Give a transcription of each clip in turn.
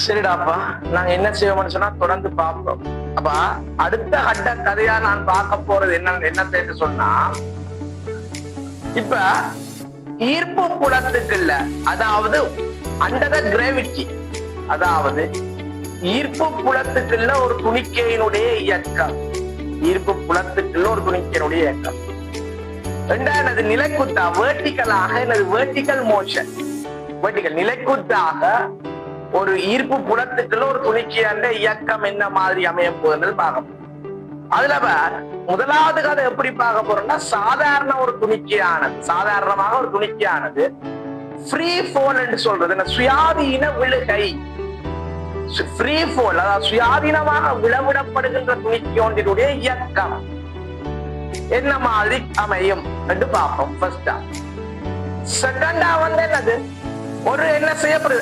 சரிடாப்பா, நாங்க என்ன செய்வோம்னு சொன்னா தொடர்ந்து பார்ப்போம். அப்ப அடுத்த கட்ட கதையா நான் பார்க்க போறது என்ன சொன்னா, இப்ப ஈர்ப்பு புலத்துக்குள்ள, அதாவது அண்டர் த கிராவிட்டி, அதாவது ஈர்ப்பு புலத்துக்குள்ள ஒரு துணிக்கையினுடைய இயக்கம், ஈர்ப்பு புலத்துக்குள்ள ஒரு துணிக்கையினுடைய இயக்கம். ரெண்டாவது நிலைக்குத்தா, வேர்டிகலாக, எனது வேர்டிகல் மோஷன், வேர்டிகல் நிலைக்குத்தாக ஒரு ஈர்ப்பு புலத்துக்குள்ள ஒரு துணிக்கையான இயக்கம் என்ன மாதிரி அமைய போகுதுன்னு பார்க்க. அதுல முதலாவது கதை எப்படி பார்க்க போறோம்னா, சாதாரண ஒரு துணிக்கையானது, சாதாரணமாக ஒரு துணிக்கையானது ஃப்ரீ ஃபால் என்று சொல்றது என்ன, சுயாதீன விழுகை, ஃப்ரீ ஃபால், அதாவது சுயாதீனமாக விளவிடப்படுகின்ற துணிக்கை ஒன்றினுடைய இயக்கம் என்ன மாதிரி அமையும் என்று பார்ப்போம். ஃபர்ஸ்டா. செகண்டா என்னது, ஒரு என்ன செய்யப்படுது,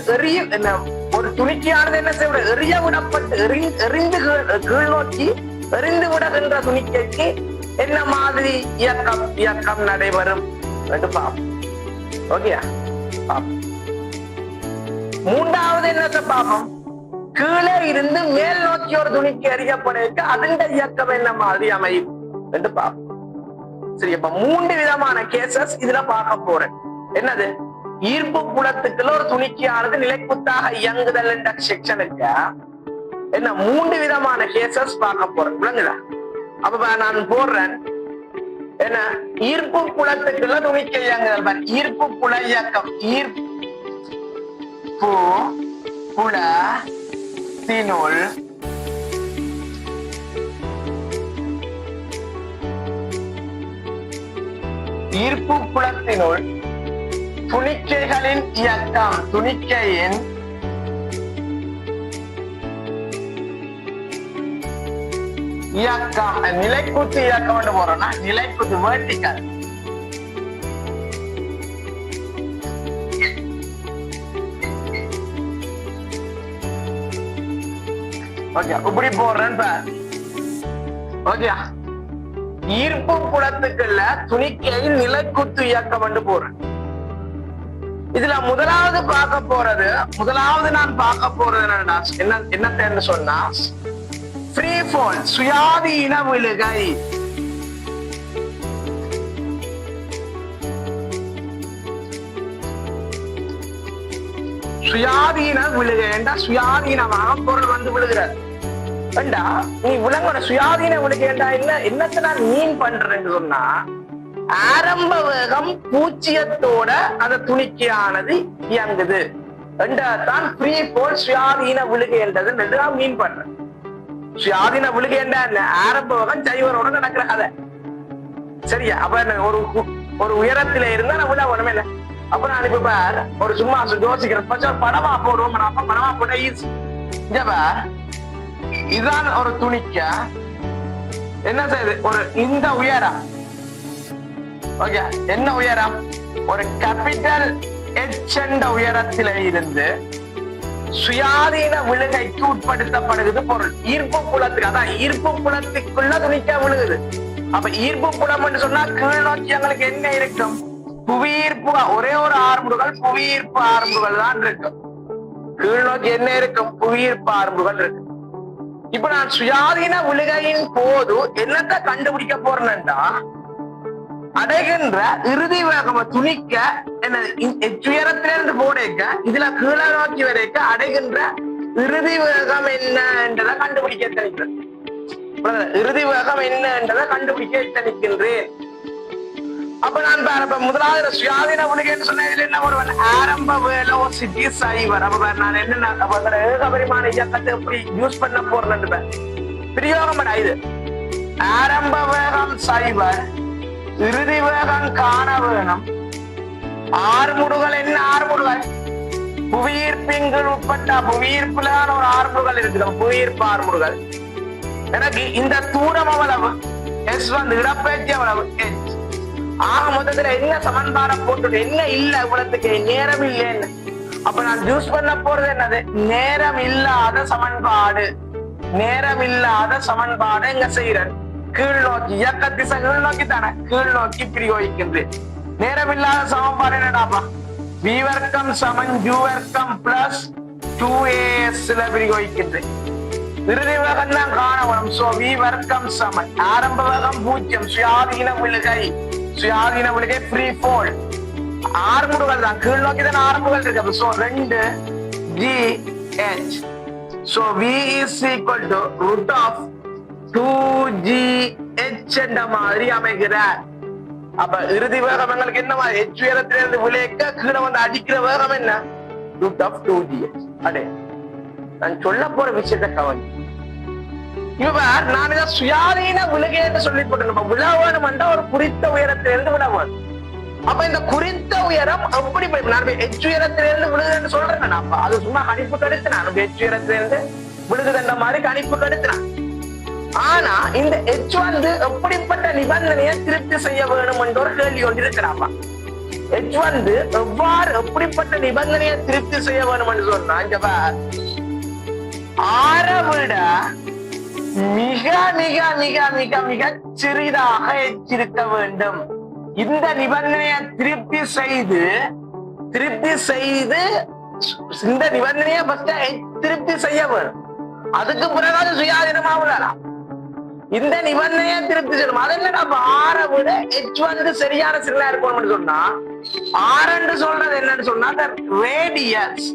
ஒரு துணிக்கையானது என்ன செய்யப்படுது, எறிய விடப்பட்டு எறிந்து கீழ் நோக்கி எறிந்து விடுகின்ற துணிக்கைக்கு என்ன மாதிரி இயக்கம் நடைபெறும் என்று பார்ப்போம். ஓகேயா? மூன்றாவது என்னத்தை பார்ப்போம், கீழே இருந்து மேல் நோக்கி ஒரு துணிக்கு எறியப்படுவதற்கு அதன் இயக்கம் என்ன மாதிரி அமையும் என்று பார்ப்போம். சரி, அப்ப 3 விதமான கேசஸ் இதுல பார்க்க போறேன். என்னது, ஈர்ப்பு புலத்துக்குள்ள ஒரு துணிக்கையானது நிலைக்குத்தாக இயங்குதல் என்ற செக்ஷனுக்கு என்ன 3 விதமான கேசஸ் பார்க்க போறேன். விளங்குதா? அப்ப நான் போடுறேன் என்ன, ஈர்ப்பு புலத்துக்குள்ள துணிக்கை இயங்குதல், ஈர்ப்பு புல இயக்கம், ஈர்ப்பு புலத்தினுள் ஈர்ப்பு புலத்தினுள் துணிக்கைகளின் இயக்கம், துணிக்கையின் இயக்கம், நிலைக்குத்து இயக்கம் போறோம்னா நிலைக்குத்து வெர்டிகல். ஓகே, இப்படி போடுறேன். ஓகே, ஈர்ப்பு புலத்துக்குள்ள துணிக்கையின் நிலைக்குத்து இயக்கம் என்று போறேன். இதுல முதலாவது நான் பார்க்க போறது என்னன்னு சொன்னா, ஃப்ரீ ஃபால், சுயாதீன விழுகை. சுயாதீன விழுகை என்றா சுயாதீனமாக பொருள் வந்து விழுகிறது. ஏண்டா நீ விலங்கோட சுயாதீன விழுகை என்றா என்னத்தை நான் மீன் பண்றேன்னு சொன்னா, ஆரம்ப வேகம் 0 அந்த துணிக்கையானது இயங்குது என்றாதான் ஃப்ரீ ஃபால், சுயாதீன விழுகை என்றது நான் மீன் பண்றேன். சுயாதீன விழுகை என்றா என்ன, ஆரம்ப வேகம் 0 நடக்கிற கதை. சரியா? அப்ப ஒரு உயரத்தில இருந்தா நான் விழா ஒண்ணுமே இல்லை. அப்ப நான் இப்ப ஒரு சும்மா யோசிக்கிறேன், படமா போடுவோம், படமா போட்டா ஈஸி. இதுதான் ஒரு துணிக்க என்ன செய்யுது, ஒரு இந்த உயரம். ஓகே, என்ன உயரம், ஒரு கேபிட்டல் H என்ற உயரத்தில இருந்து சுயாதீன விழுகைக்கு உட்படுத்தப்படுகிறது பொருள். ஈர்ப்பு புலத்துக்கு, அதான் ஈர்ப்பு புலத்துக்குள்ள துணிக்க விழுகுது. அப்ப ஈர்ப்பு புலம் என்று சொன்னா கீழ் நோக்கி எங்களுக்கு என்ன இருக்கும், புவியீர்ப்பு, ஒரே ஒரு ஆர்முடுகள் புவியீர்ப்பு ஆர்முடுகள் தான் இருக்கும். கீழ் நோக்கி என்ன இருக்கும், புவியீர்ப்பு ஆர்முடுகள் இருக்கு. இப்ப நான் சுயாதீன விழுகையின் போது என்னத்தை கண்டுபிடிக்க போறேன்னா, அடைகின்ற இறுதி வேகம் துணிக்க உயரத்திலிருந்து போடைக்க இதுல கீழே நோக்கி வரைக்க அடைகின்ற இறுதி வேகம் என்ன என்றதை கண்டுபிடிக்க எத்தனிக்கிறேன். இறுதி வேகம் என்ன என்றதை கண்டுபிடிக்க எத்தனிக்கின்றேன். அப்ப நான் பாருப்ப முதலாவது சுயாதீன விழுகைன்னு சொன்ன இதுல என்ன வருவன், ஆரம்ப வெலோசிட்டி சைவர். அப்ப நான் என்ன ஏகபரிமாண இயக்கத்தை எப்படி யூஸ் பண்ண போறேன்னு பிரயோகம் பண்ண, இது ஆரம்ப வேகம் சைவர், இறுதி வேகம் காண வேணும். ஆர்முடுகள் என்ன, ஆர்முடுகள் புவியீர்ப்பின்கள் உட்பட்ட, புவியீர்ப்புல ஒரு ஆர்முடுகள் இருக்குது, புவியீர்ப்பு ஆர்முடுகள். எனக்கு இந்த தூரம் அவ்வளவு எஸ் இடப்பெயர்ச்சி அவ்வளவு H. ஆக மொத்தத்துல என்ன சமன்பாட போட்டு என்ன இல்ல இவ்வளவுக்கு நேரம் இல்லைன்னு. அப்ப நான் யூஸ் பண்ண போறது என்னது, நேரம் இல்லாத சமன்பாடு. நேரம் இல்லாத சமன்பாடு எங்க செய்யறேன், கீழ் நோக்கி, இயக்க திசை கீழ் நோக்கி தானே, கீழ் நோக்கி பிரயோகிக்கின்றேன். நேரம் இல்லாத சமன்பாடு என்னடாப்பா, v வர்க்கம் சமன் u வர்க்கம் பிளஸ் 2as பிரிகோய்க்கின்றேன். இறுதி வேகம் தான் காணவனம். சோ v வர்க்கம் சமன் ஆரம்ப வேகம் 0, சுயாதீன விழுகை ஃப்ரீ ஃபால். ஆர்முடுகள் தான் கீழ் நோக்கி தான் ஆர்முகள் இருக்கு. So 2 gh. So v is equal to root of 2gh என்ற மாதிரி அமைகிறார். அப்ப இறுதி வேகம் எங்களுக்கு என்ன மாதிரி h உயரத்திலிருந்து விளைக்க கீழே வந்து அடிக்கிற வேகம் என்ன? root of 2gh. அடே நான் சொல்ல போற விஷயத்தை கவனி. இப்ப நான் இதை சுயாதீன விழுகை என்று சொல்லி போட்டு விழாவேணும் என்ற ஒரு குறித்த உயரத்திலிருந்து விழாவேன். அப்ப இந்த குறித்த உயரம் எப்படி நான் எச் உயரத்திலிருந்து விழுகுதுன்னு சொல்றேன். அப்ப அது சும்மா கணிப்பு கடுத்து நான் எச் உயரத்திலிருந்து விழுகுதுன்ற மாதிரி கணிப்பு கடுத்துறான். ஆனா இந்த எச் வந்து எப்படிப்பட்ட நிபந்தனையை திருப்தி செய்ய வேணும் என்ற ஒரு கேள்வி கொண்டிருக்கிறாப்பா. எச் வந்து எவ்வாறு எப்படிப்பட்ட நிபந்தனையை திருப்தி செய்ய வேணும் என்று சொன்னா ஆரை விட மிக மிக மிக மிக மிக சிறிதாக எச்சிருக்க வேண்டும். இந்த நிபந்தனையை திருப்தி செய்து இந்த நிபந்தனையை திருப்தி செய்ய வேணும். அதுக்கு பிறகு சுயாதீனமா விடலாம். இந்த நிபந்தனையை திருப்தி செய்யணும். அது என்ன ஆரை விட எச் வந்து சரியான சிறிதா இருக்கணும்னு சொன்னா ஆரண்டு சொல்றது என்னன்னு சொன்னா ரேடியஸ்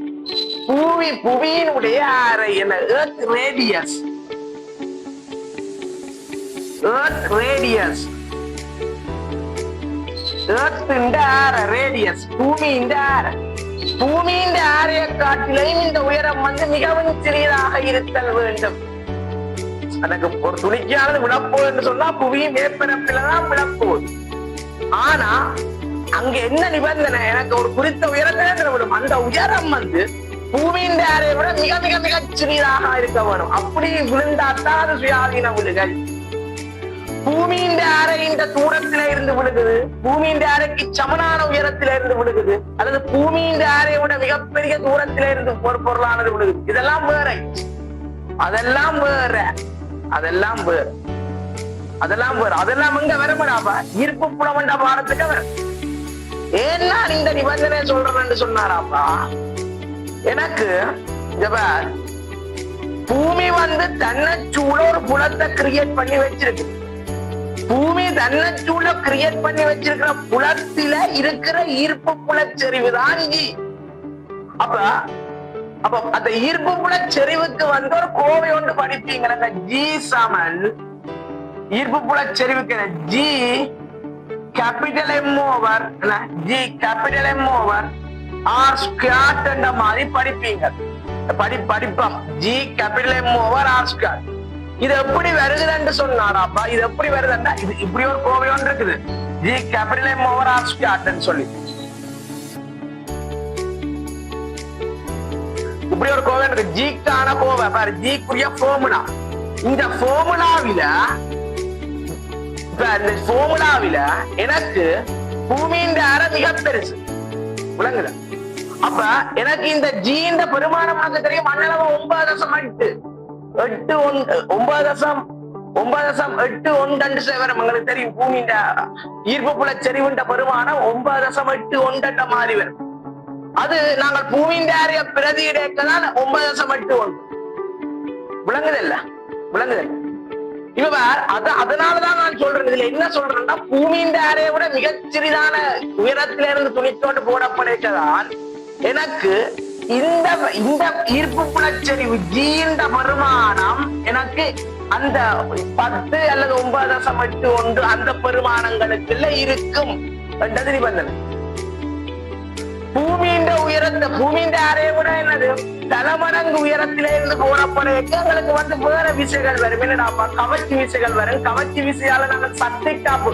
புவியினுடைய ஆரை என்ன ரேடியஸ் Earth radius. Earth இந்த ஆர ரேடியஸ் பூமியின் ஆர. பூமியின் ஆரையை காட்டிலையும் இந்த உயரம் வந்து மிகவும் சிறியதாக இருத்தல் வேண்டும். எனக்கு ஒரு துணிக்கானது விழப்போகுது என்று சொன்னா புவியின் மேற்பரப்பில்தான் விழப்போகுது. ஆனா அங்க என்ன நிபந்தனை? எனக்கு ஒரு குறித்த உயரத்தை விடும். அந்த உயரம் வந்து பூமியின் ஆரையை விட மிக மிக மிக சிறியதாக இருக்க வேணும். அப்படி விழுந்தாத்தான் அது சுயாதீன விழுகை. பூமியின் அறை இந்த தூரத்தில இருந்து விழுகுது, பூமியின் அறைக்கு சமனான உயரத்தில இருந்து விழுகுது, அல்லது பூமியின் அறையோட மிகப்பெரிய தூரத்தில இருந்து ஒரு பொருளானது விழுகுது. இதெல்லாம் வேற, அதெல்லாம் வேற, அதெல்லாம் வேற, அதெல்லாம் வேற. அதெல்லாம் எங்க வரமாடாப்பா ஈர்ப்பு புலமண்ட பாடத்துக்கு வர. ஏன்னா இந்த நிபந்தனை சொல்றேன்னு சொன்னாராப்பா. எனக்கு பூமி வந்து தன்னச்சூழ ஒரு புலத்தை கிரியேட் பண்ணி வச்சிருக்கு. பூமி தன்னச்சூழ கிரியேட் பண்ணி வச்சிருக்கிற புலத்தில இருக்கிற ஈர்ப்பு புலச்செறிவு தான் ஜி. அப்ப அந்த ஈர்ப்பு புலச்செறிவுக்கு வந்து ஒரு கோவை ஒன்று படிப்பீங்க. ஜி சமன் ஈர்ப்பு புலச்செறிவுக்கு G capital M over G capital M over R square என்ற மாதிரி படிப்பீங்க. படிப்போம் G capital M over R square. இது எப்படி வருதுன்னு சொன்னாராப்பா. இது எப்படி வருதுன்னா இது இப்படி ஒரு கோவை ஒன்று இருக்குது. G capital M over R square சொல்லி இப்படி ஒரு கோவை இருக்கு. ஜிக்கான கோவை பாரு, ஜிக்குரிய ஃபார்முலா. இந்த ஃபார்முலாவில எனக்கு பூமியின் அறை மிக பெருசு விளங்குது. அப்ப எனக்கு இந்த ஜி இந்த பெருமானம் எனக்கு தெரியும். மண்ணளவு 9.8 உங்களுக்கு தெரியும். பூமியின் ஈர்ப்பு புல செறிவுண்ட பெருமானம் 9.81 மாறி வரும். அது நாங்கள் பூமியின் அறைய பிரதியிடக்கதான் 9.81 விளங்குதல்ல. இப்ப அதனாலதான் நான் சொல்றேன். இதுல என்ன சொல்றேன்னா பூமியின் அறையை விட மிகச்சிறிதான உயரத்திலிருந்து துணித்தோண்டு போடப்படைக்கதான் எனக்கு இந்த ஈர்ப்பு புலச்செறிவு ஜீண்ட பெருமானம் எனக்கு அந்த 10 அல்லது 9.1 அந்த பெருமானங்களுக்குள்ள இருக்கும் என்றது நிபந்தனை. பூமியின் உயரத்தை பூமியின் அறையை விட என்னது தலைமடங்கு உயரத்தில இருந்து போடப்படைக்க எங்களுக்கு வந்து வேற விசைகள் வரும். என்னடாப்பா கவர்ச்சி விசைகள் வரும். கவர்ச்சி விசையால நாங்கள் சக்தி காப்பு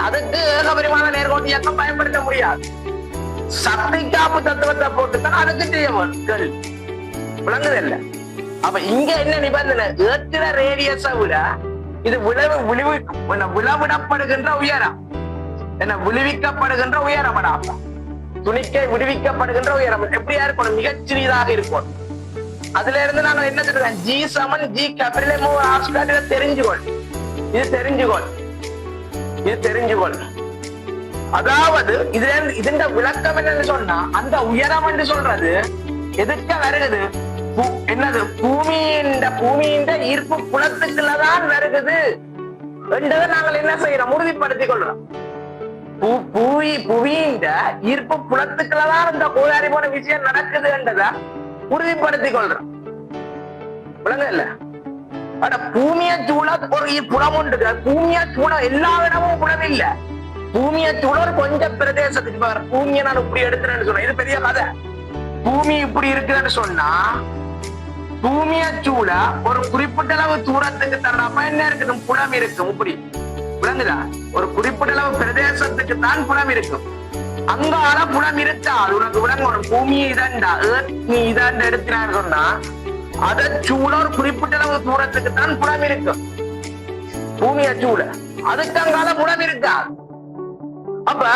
அதுக்கு ஏகபரிமாண நேர்கோட்டு இயக்கம் பயன்படுத்த முடியாது. சக்தி காப்பு தத்துவத்தை போட்டுத்தான் அதுக்கு செய்ய வேணும். விளங்குது இல்ல? அப்ப இங்க என்ன நிபந்தனை? ஏற்ற ரேடியஸை விட இது விளவிடப்படுகின்ற உயரம் என்ன விடுவிக்கப்படுகின்ற உயரம். துணிக்கை விடுவிக்கப்படுகின்ற உயரம் எப்படியா இருக்கணும்? மிகச்சிறியதாக இருக்கும். அதுல இருந்து நான் என்ன சொல்றேன்? ஜி சமன் G capital M over R square. இதை தெரிஞ்சுக்கொள். இது தெரிஞ்சுக்கொள். அதாவது இதுல இருந்து இதன் விளக்கம் என்னன்னு சொன்னா அந்த உயரம் என்று சொல்றது எதுக்க வருகுது? என்னது பூமியின் ஈர்ப்பு புலத்துக்குள்ளதான் வருகுது என்றதை நாங்கள் என்ன செய்யறோம், உறுதிப்படுத்திக் கொள்றோம். புவியின் ஈர்ப்பு புலத்துக்குள்ளதான் இந்த கோதாரி போன விஷயம் நடக்குது என்றதை உறுதிப்படுத்திக் கொள்றோம். விளங்க இல்ல, ஆனா பூமிய சூழ ஒரு புலம் உண்டு. பூமிய சூழ எல்லா இடமும் புலம் இல்ல. பூமிய சூழ ஒரு கொஞ்சம் பிரதேசத்துக்கு பூமியை நான் இப்படி எடுத்துறேன்னு சொன்னேன். இது பெரிய கதை. பூமி இப்படி இருக்குன்னு சொன்னா பூமிய சூழ ஒரு குறிப்பிட்ட அளவு தூரத்துக்கு தர்றப்ப என்ன இருக்குது, புலம் இருக்கும். இப்படி விளங்குதா, ஒரு குறிப்பிட்ட அளவு பிரதேசத்துக்கு தான் புலம் இருக்கும். அங்கால புலம் இருக்கா, அது உனக்கு விளங்கணும். பூமியை இதாண்டா நீ இதாண்ட எடுத்தினான்னு சொன்னா அதை சூழ ஒரு குறிப்பிட்ட அளவு தூரத்துக்கு தான் புலம் இருக்கும். பூமிய சூழ அதுக்கு அங்கால புலம் இருக்கா. அப்ப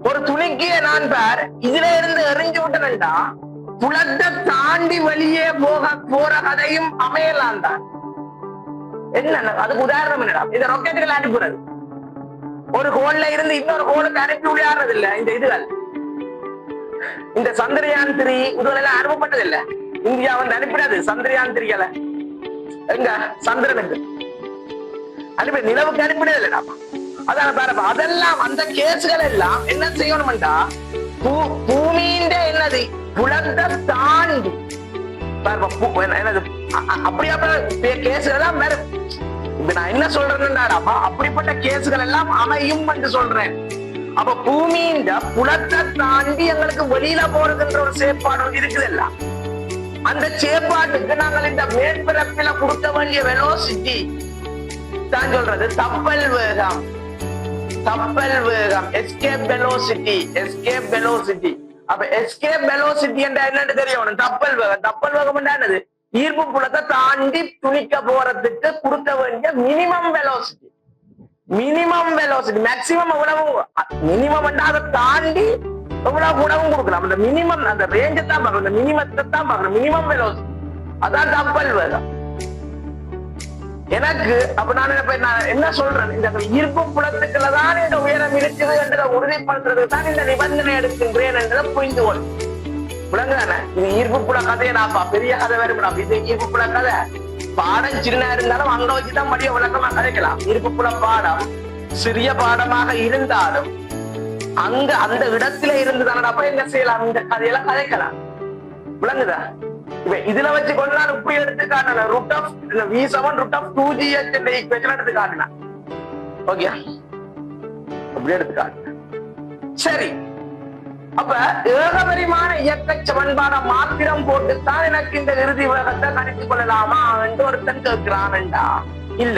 ஒரு துணிக்கிய நான் பார் இதுல இருந்து எறிஞ்சு விட்டனண்டா புலத்தை தாண்டி வெளியே போற கதையும் அமையலாம் தான். என்ன அதுக்கு உதாரணம் என்னடா, இந்த ராக்கெட்டுகள் அனுப்புறது ஒரு கோல்ல இருந்து இன்னொரு கோலுக்கு அனுப்பி விளையாடுறது இல்ல. இந்த இதுகள் இந்த சந்திரயான் 3 இதுவெல்லாம் அனுப்பப்பட்டது இல்ல. இந்தியா வந்து அனுப்பிடாது சந்திரயான் 3 எங்க சந்திரனுக்கு அனுப்பி, நிலவுக்கு அனுப்பினது இல்லடா. அதான பாருப்பா, அதெல்லாம் அந்த கேசுகள் எல்லாம் என்ன செய்யணும்டா, பூமியின் என்னது புலத்தை தாண்டி என்னது அப்படியா கேசுகள் எல்லாம் வேற. இப்ப நான் என்ன சொல்றேன்னாடாப்பா, அப்படிப்பட்ட கேசுகள் எல்லாம் அமையும் என்று சொல்றேன். அப்ப பூமியின் புலத்தை தாண்டி எங்களுக்கு வெளியில போறதுன்ற ஒரு செயற்பாடு இருக்குது எல்லாம். அந்த செயற்பாட்டுக்கு நாங்கள் இந்த மேற்பரப்பில கொடுக்க வேண்டிய வெலோசிட்டி தான் சொல்றது தப்பல் வேகம். தப்பல் வேகம் எஸ்கேப் வெலோசிட்டி. அப்ப எஸ்கேப் வெலோசிட்டி என்ற என்னன்னு தெரியும். தப்பல் வேகம். தப்பல் வேகம் என்னது, ஈர்ப்பு புலத்தை தாண்டி துணிக்க போறதுக்கு கொடுக்க வேண்டிய மினிமம் வெலோசிட்டி. மேக்சிமம் எவ்வளவு, மினிமம் அதை தாண்டி எவ்வளவு குணமும் கொடுக்கலாம். அந்த மினிமம் அந்த ரேஞ்சை தான் பார்க்கணும், அந்த மினிமத்தை தான் பார்க்கணும். மினிமம் வெலோசிட்டி அதான் தப்பல் வேகம். எனக்கு அப்ப நான் என்ன சொல்றேன், இந்த ஈர்ப்பு புலத்துக்குள்ளதான் இந்த உயரம் இருக்குது என்றதை உறுதிப்படுத்துறதுக்கு தான் இந்த நிபந்தனை எடுக்கின்றேன் என்றதை புரிந்து கொள். விளங்குதானே, இது ஈர்ப்பு புல கதையை நாப்பா பெரிய கதை வேறுபடா. இது ஈர்ப்பு புல கதை பாடம் சின்ன இருந்தாலும் அங்க வச்சுதான் மடிய விளக்கமா கதைக்கலாம். ஈர்ப்பு புல பாடம் சிறிய பாடமாக இருந்தாலும் அங்க அந்த இடத்துல இருந்துதானப்ப என்ன செய்யலாம், இந்த கதையெல்லாம் கதைக்கலாம். விளங்குதா, இதுல வச்சு கொண்டு நான் இப்படி எடுத்து காட்டினேன். Root of V7 root of 2GH என்ற ஈக்குவேஷன் எடுத்து காட்டினேன். ஓகே, அப்படி எடுத்து காட்டினேன். சரி, அப்ப ஏகபரிமாண இயக்க சமன்பாடை மாத்திரம் போட்டுத்தான் எனக்கு இந்த இறுதி வேகத்தை கணித்துக் கொள்ளலாமா என்று ஒருத்தன் கேட்கிறான்டா. இல்ல,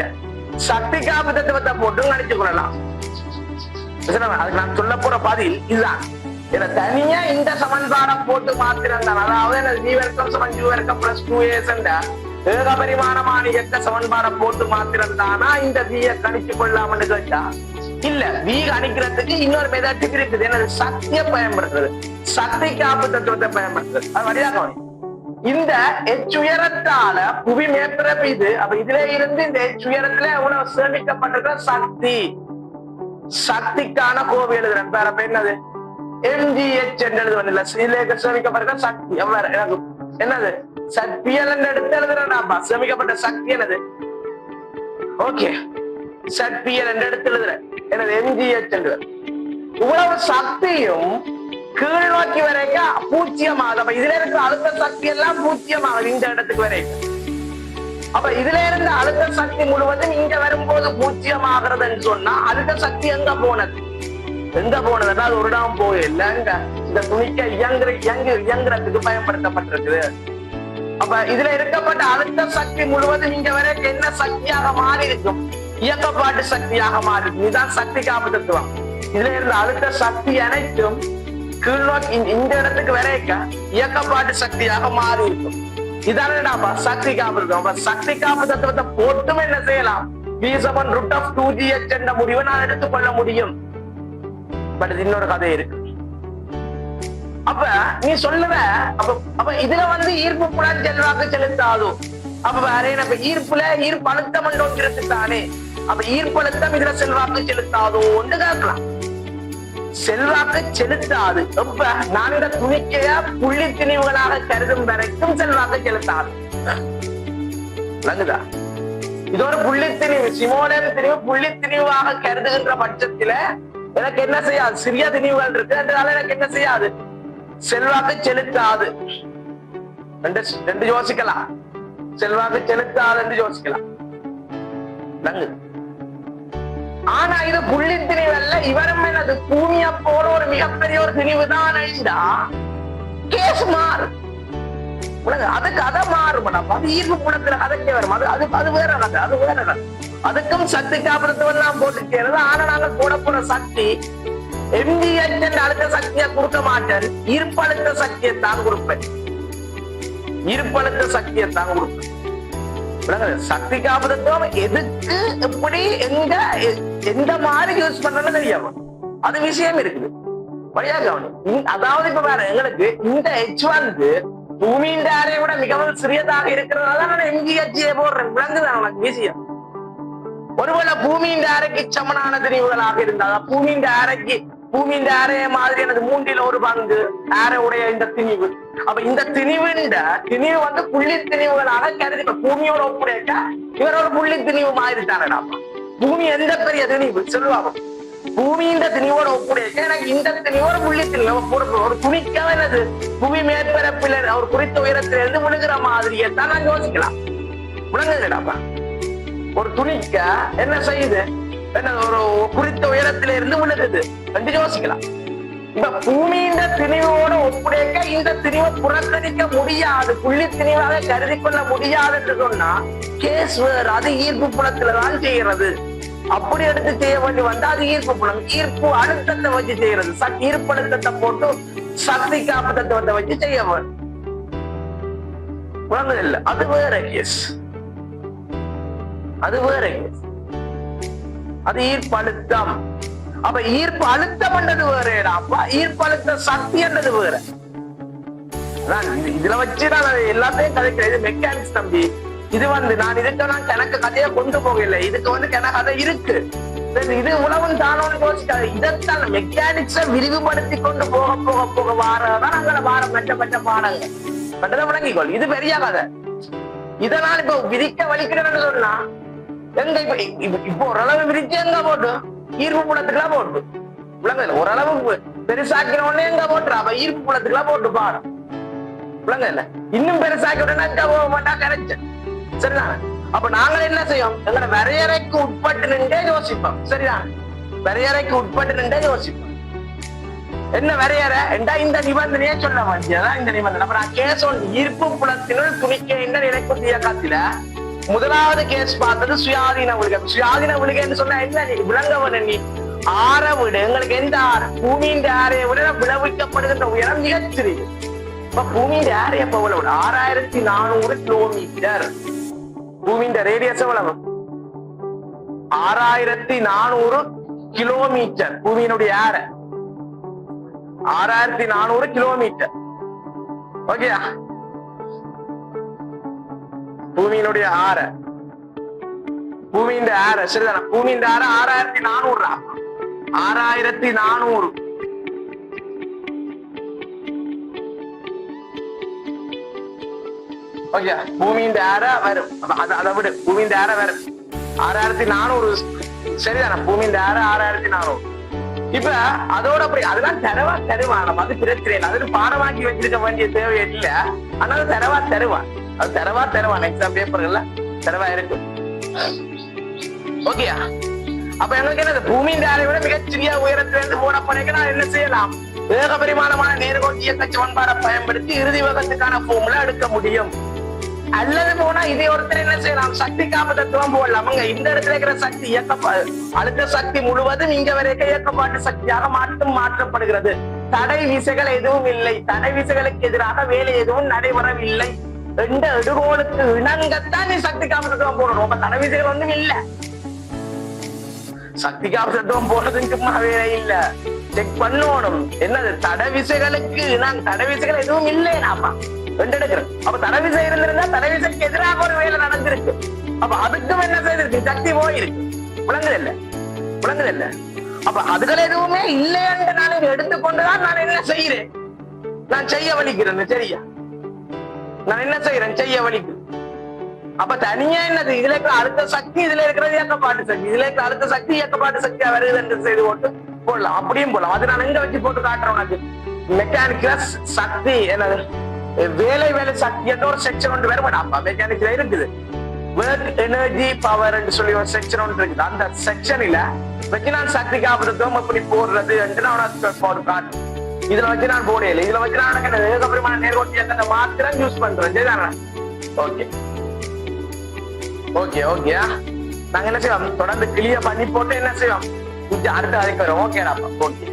சக்தி காப்பு தத்துவத்தை போட்டு கணித்துக் கொள்ளலாம். அதுக்கு நான் சொல்ல போற பதில் இதுதான். தனியா இந்த சமன்பாடம் போட்டு மாத்திரம் தான், அதாவது V வர்க்கம் சமன் U வர்க்கம் பிளஸ் 2AS என்ற ஏகபரிமாணமான இயக்க சமன்பாடம் போட்டு மாத்திரம் தானா இந்த V கணித்துக் கொள்ளாமன்னு கேட்டா இல்ல. V கணிக்கிறதுக்கு இன்னொரு மெத்தட் இருக்குது. என்னது, சக்தியை பயன்படுத்துறது, சக்தி காப்பு தத்துவத்தை பயன்படுத்துறது. அது வழியாக இந்த H உயரத்தால புவி மேற்பரப்பு இது. அப்ப இதுல இருந்து இந்த H உயரத்துல எவ்வளவு சேமிக்கப்பட்டிருக்கிற சக்தி, சக்திக்கான கோவை எழுதுறேன். வேற என்னது mgh என்று எழுதுவதில்லை. சேமிக்கப்பட்ட சக்தி எனக்கு என்னது சக்தியல் எடுத்து எழுதுறேன்டாப்பா. சேமிக்கப்பட்ட சக்தி என்னது, ஓகே, சக்தியல் என்று எடுத்து எழுதுறேன். எனது mgh என்று இவ்வளவு சக்தியும் கீழ் நோக்கி வரைக்கும் பூஜ்ஜியமாகுது. அப்ப இதுல இருக்கிற அழுத்த சக்தி எல்லாம் பூஜ்ஜியமாகுது இந்த இடத்துக்கு வரைக்கும். அப்ப இதுல இருந்த அழுத்த சக்தி முழுவதும் இங்க வரும்போது பூஜ்ஜியமாகிறதுன்னு சொன்னா அழுத்த சக்தி எங்க போனதுன்னா அது ஒரு இடம் போயில்ல, இந்த துணிக்க இயங்குறதுக்கு பயன்படுத்தப்பட்டிருக்குது. அப்ப இதுல இருக்கப்பட்ட அழுத்த சக்தி முழுவதும் இங்க வரைக்கும் என்ன சக்தியாக மாறி இருக்கும், இயக்கப்பாட்டு சக்தியாக மாறி இருக்கும். இதுதான் சக்தி காப்பு தத்துவம். இதுல இருந்த அழுத்த சக்தி அனைத்தும் கீழ்நோக்கி இந்த இடத்துக்கு வரைக்க இயக்கப்பாட்டு சக்தியாக மாறி இருக்கும். இதானப்பா சக்தி காப்பு தத்துவம். அப்ப சக்தி காப்பு தத்துவத்தை போட்டும் என்ன செய்யலாம், V7 ரூட் ஆஃப் 2GH என்ற முடிவை நான் எடுத்துக்கொள்ள முடியும். பட் இது இன்னொரு கதை இருக்கு. அப்ப நீ சொல்லுவ அப்ப இதுல வந்து ஈர்ப்பு புலம் செல்வாக்கு செலுத்தாதோ. அப்ப வேற என்ன, ஈர்ப்புல ஈர்ப்பு அழுத்தம் ஒன்று தானே. அப்ப ஈர்ப்பு அழுத்தம் இதுல செல்வாக்கு செலுத்தாதோ என்று கேட்கலாம். செல்வாக்கு செலுத்தாது. எப்ப நான் இந்த துணிக்கைய புள்ளி திணிவுகளாக கருதும் வரைக்கும் செல்வாக்கு செலுத்தாது. விளங்குதா? இது ஒரு புள்ளி திணிவு, சிமோனியன் திணிவு புள்ளி திணிவாக கருதுகின்ற பட்சத்துல எனக்கு என்ன செய்யாது? சிறிய திணிவுகள் இருக்கு, அதனால எனக்கு என்ன செய்யாது? செல்வாக்கு செலுத்தாது. ரெண்டு யோசிக்கலாம். செல்வாக்கு செலுத்தாது என்று யோசிக்கலாம். ஆனா இது புள்ளி திணிவு அல்ல. இவரும் எனது பூமியை போல ஒரு மிகப்பெரிய ஒரு திணிவு தான். கேஸ் மாறு, அது கதை மாறும். அது ஈர்ப்பு புலத்துல கதைக்கு வரும். அது வேற கதை, அது வேற கதை. அதுக்கும் சக்தி காப்பதற்கு எல்லாம் போட்டு சேருது. ஆனா நாங்கள் போட போற சக்தி MGH அழுத்த சக்தியை கொடுக்க மாட்டேன், ஈர்ப்பழுத்த சக்தியை தான் கொடுப்பேன். ஈர்ப்பழுத்த சக்தியை தான் கொடுப்பேன். சக்தி காப்பதத்துவம் எதுக்கு எப்படி எங்க எந்த மாதிரி யூஸ் பண்றதுன்னு தெரியாம அது விஷயம் இருக்குது. வழியா கவனம். அதாவது இப்ப வேற எங்களுக்கு இந்த H வந்து பூமியின் ஆரையை விட மிகவும் சிறியதாக இருக்கிறதால நான் MGH போடுறேன். விளங்குதான் உனக்கு விஷயம்? ஒருவேளை பூமியின் ஆரைக்கு சமனான திணிவுகளாக இருந்தால், பூமியின் ஆரைக்கு பூமியின் ஆரைய மாதிரி எனது 3ல் 1 பங்கு ஆரையுடைய இந்த திணிவு, அப்ப இந்த திணிவு வந்து புள்ளி திணிவுகளாக கருதி பூமியோட ஒப்புடைக்க இவர் ஒரு புள்ளி திணிவு மாதிரி தானடா. பூமி எந்த பெரிய திணிவு சொல்லுவாங்க, பூமியின் திணிவோட ஒப்புடைக்க எனக்கு இந்த திணிவோட புள்ளி திணிவு ஒரு துணிக்காக என்னது பூமி மேற்பரப்பில் ஒரு குறித்த உயரத்திலிருந்து விழுகிற மாதிரியே தான் நான் யோசிக்கலாம். விளங்குதுடாப்பா? ஒரு துணிக்க என்ன செய்யுது? என்ன ஒரு குறித்த உயரத்தில இருந்து விழுகுது என்று யோசிக்கலாம். இப்ப பூமியின் திணிவோட ஒப்புடைக்க இந்த திணிவை புறக்கணிக்க முடியாது, புள்ளி திணிவாக கருதி கொள்ள முடியாது என்று சொன்னா கேஸ் வேறு. அது ஈர்ப்பு புலத்துலதான் செய்யறது. அப்படி எடுத்து செய்ய வேண்டி வந்தா அது ஈர்ப்பு புலம். ஈர்ப்பு அழுத்தத்தை வச்சு செய்யறது. ஈர்ப்பு அழுத்தத்தை போட்டு சக்தி காப்பத்தத்தை வச்சு செய்ய வேண்டும். இல்லை, அது வேற கேஸ். அது வேற கேஸ். அது ஈர்ப்பு அழுத்தம். அப்ப ஈர்ப்பு அழுத்தம் என்றது வேறடா. ஈர்ப்பு அழுத்த சக்தி என்றது வேற. இதுல வச்சுதான் எல்லாத்தையும் கதைக்கிறேன். இது மெக்கானிக்ஸ் தம்பி. இது வந்து நான் கணக்கு கதையை கொண்டு போகல. இதுக்கு வந்து கதை இருக்கு. இது உழவன் தானோன்னு யோசிக்காது. இதைத்தான் மெக்கானிக்ஸை விரிவுபடுத்தி கொண்டு போக போக போக வாரதான் நாங்கள வாரம் மற்ற பாடங்கள் பட்டதை விளங்கிக்கொள். இது பெரிய கதை. இதனால் இப்ப விரிக்க வலிக்கிறேன்னு சொன்னா எங்க இப்ப ஓரளவு விரிச்சு எங்க போட்டு ஈர்ப்பு புலத்துக்குலாம் போட்டு விளங்க. ஓரளவு பெருசாக்கினோடனே எங்க போட்டுறா? அப்ப ஈர்ப்பு புலத்துக்குலாம் போட்டு பாடம் விளங்க. இல்ல இன்னும் பெருசாக்கி உடனே போக மாட்டா கரைச்ச. சரிதான்? அப்ப நாங்கள் என்ன செய்வோம்? எங்களை வரையறைக்கு உட்பட்டு நின்றே யோசிப்போம். சரிதான்? வரையறைக்கு உட்பட்டு நின்றே யோசிப்போம். என்ன வரையறை என்றா இந்த நிபந்தனையே சொல்ல வேண்டியதான். இந்த நிபந்தனை அப்ப நான் கேஸ் ஈர்ப்பு புலத்தினுள் துணிக்க என்ற நிலைக்குரிய காத்தில முதலாவது கேஸ் பார்த்தது சுயாதீன விழுகை. சுயாதீன விழுகைன்னு சொன்னா என்ன? நீ விளங்கவன நீ ஆற விட எங்களுக்கு எந்த ஆறு பூமியின் ஆரையை விட விளைவிக்கப்படுகின்ற உயரம் மிகச்சிறியது. இப்ப பூமியின் ஆரையை இப்ப எவ்வளவு? 6400 கிலோமீட்டர். பூமியின் ரேடியஸ் எவ்வளவு? 6400 கிலோமீட்டர். பூமியினுடைய ஆரை 6400 கிலோமீட்டர். ஓகே, பூமியினுடைய ஆரை பூமியின் ஆரை சரிதான? பூமியின் ஆரை 6400. 6400 ஓகே. பூமியின் ஆரை வரும். அதை விட பூமியின் ஆரை வரும் 6400 சரிதான? பூமியின் ஆரை 6400. இப்ப அதோட அப்படி அதெல்லாம் தருவான். அது பிரச்சனை இல்லை. அது பாடமாக்கி வச்சிருக்க வேண்டிய தேவை இல்லை. ஆனா தருவான். அது தருவான். எக்ஸாம் பேப்பர்கள்ல தரவா இருக்கு. ஓகே, அப்ப எங்களுக்கு என்ன? பூமியின் ஆரை விட மிகச்சிறிய உயரத்திலிருந்து போடப்படைக்க நான் என்ன செய்யலாம்? வேக பரிமாணமான நேர்கோட்டு இயக்க சமன்பாடை பயன்படுத்தி இறுதி வேகத்துக்கான ஃபார்முலா எடுக்க முடியும். அல்லது போனா இதே ஒருத்தர் என்ன செய்யலாம்? சக்தி காப்பதத்துவம் போடலாம். இந்த இடத்துல இருக்கிற சக்தி அழுத்த சக்தி முழுவதும் இங்க வரைக்கும் இயக்கப்பாட்டு சக்தியாக மாற்றப்படுகிறது. தடை விசைகள் எதுவும் இல்லை. தடை விசைகளுக்கு எதிராக வேலை எதுவும் நடைபெறவில்லை. எந்த எடுகோளுக்கு இணங்கத்தான் நீ சக்தி காப்பதத்துவம் போடணும். அப்ப தடை விசைகள் ஒன்றும் இல்ல. சக்தி காப்பதத்துவம் போடுறதுக்கு சும்மா வேலை இல்ல. செக் பண்ணணும். என்னது? தடை விசைகளுக்கு தடை விசைகள் எதுவும் இல்லை. நாம எடுக்கிறேன். அப்ப தடவிசை இருந்திருந்தா தடவிசைக்கு எதிராக ஒரு வேலை நடந்திருக்கு. அப்ப அதுக்கும் என்ன செய்திருக்கு? சக்தி போயிருக்கு. விளங்குது இல்ல? அப்ப அதுகள் எதுவுமே இல்லைன்னு நான் இதை எடுத்துக்கொண்டுதான் நான் என்ன செய்யறேன், நான் செய்ய வலிக்கிறேன். சரியா, நான் என்ன செய்யறேன், செய்ய வலிக்கிறேன். அப்ப தனியா என்னது, இதுல இருக்கிற அடுத்த சக்தி, இதுல இருக்கிறது இயக்கப்பாட்டு சக்தி, இதுல இருக்கிற அடுத்த சக்தி இயக்கப்பாட்டு சக்தியா வருது என்று செய்து போட்டு போடலாம், அப்படியும் போடலாம். அது நான் எங்க வச்சு போட்டு காட்டுறேன் உனக்கு. மெக்கானிக்கல் சக்தி என்னது, வேலை சக்தி என்ற ஒரு செக்ஷன் ஒன்று வேற மாட்டாப்பா மெக்கானிக்ல இருக்குது. ஒர்க் எனர்ஜி பவர் என்று சொல்லி ஒரு செக்ஷன் ஒன்று இருக்குது. அந்த செக்ஷன்ல வச்சு நான் சக்தி காப்பதத்துவம் எப்படி போடுறது என்று நான் உனக்கு போட்டு காட்டுறேன். இதுல வச்சு நான் போடையில, இதுல வச்சு நான் எனக்கு ஏகப்பரிமான நேர்கோட்டி அந்த மாத்திரம் யூஸ் பண்றேன். சரிதானே? Okay okay okay. நாங்க என்ன செய்வோம், தொடர்ந்து கிளியர் பண்ணி போட்டு என்ன செய்வோம், அடுத்த அதுக்கு வரும். ஓகேடா, ஓகே.